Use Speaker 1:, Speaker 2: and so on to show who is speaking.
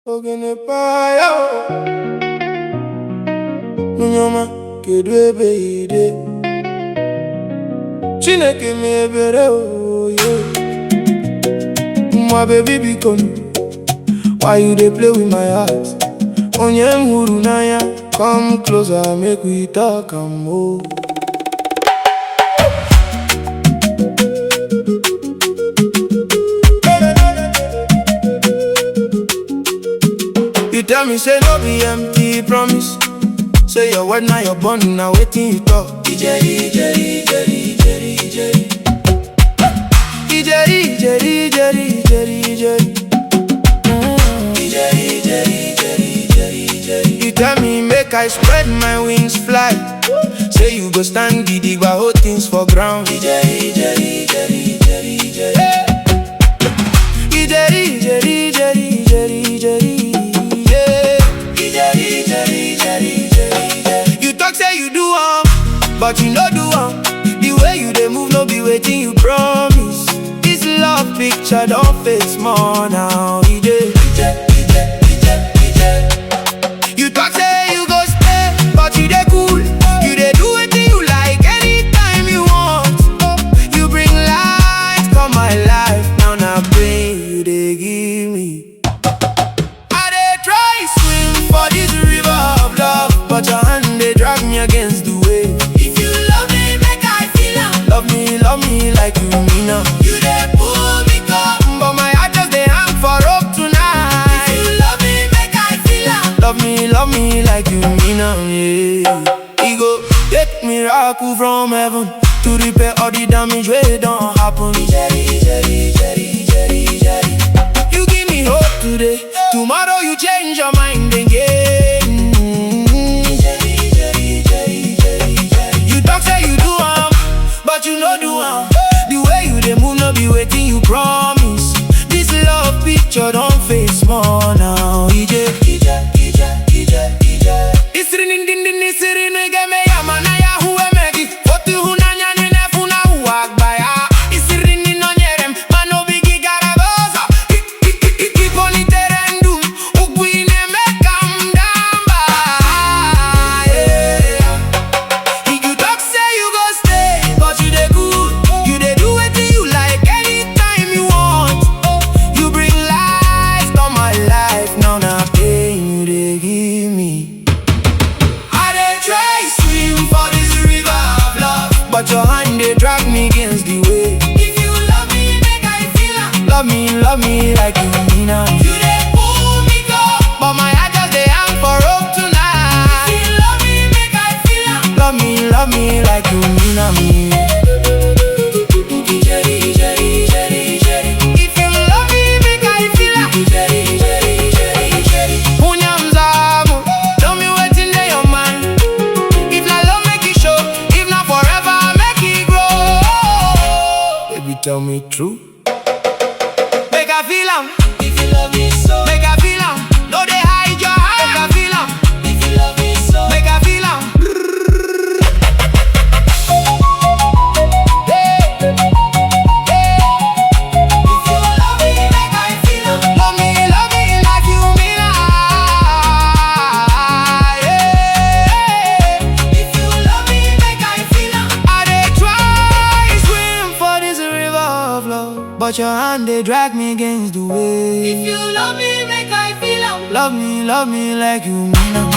Speaker 1: Ogene paya Munyoma kedu ebe ide Chineke me ebere oh yeah. My baby bikonu, why you dey play with my heart? Onye huru n'anya, come closer make we talk am oh. You tell me say no be empty promise. Say your word now your bond now waiting you talk. Ijeri. You tell me make I spread my wings fly. Say you go stand gidigba hold things for ground. Ijeri. You talk say you do but you no do the way you dey move no be waiting you promise. This love picture don't fade small now. You talk say you go stay, but you dey cool. You dey do wetin you like anytime you want. You bring light come my life. Now na pain you dey give me. I dey try swim for this river of love, but your hand dey drag me against the wave. If you love me, make I feel am. Love me like you mean am. You dey pull me come, but my heart just dey hang for rope tonight. If you love me, make I feel am. Love me like you mean am, yeah. He go take miracle from heaven to repair all the damage wey don happen. You give me hope today, tomorrow you change your mind again. You talk say you do but you no do the way you dey move no be wetin you promise. This love picture don't fade small now. But your hand they drag me against the way. If you love me, make I feel am. Love me like you mean am. You dey pull me go, but my heart just dey hang for rope tonight. If you love me, make I feel am. Love me like you mean am. If you love me, make I feel am. Punyam zamu, tell me wetin dey your mind. If na love make it show, if na forever. Tell me true. Make I feel am. If you love me so. Make I feel am. No dey hide your heart. Make I feel am. If you love me so. Make I feel am. Hey. If you love me, make I feel am. Love me like you mean am. Yeah. If you love me, make I feel am. I dey try swim for this river of love, but your hand they drag me against the wave. If you love me, make I feel am. Love me like you mean am.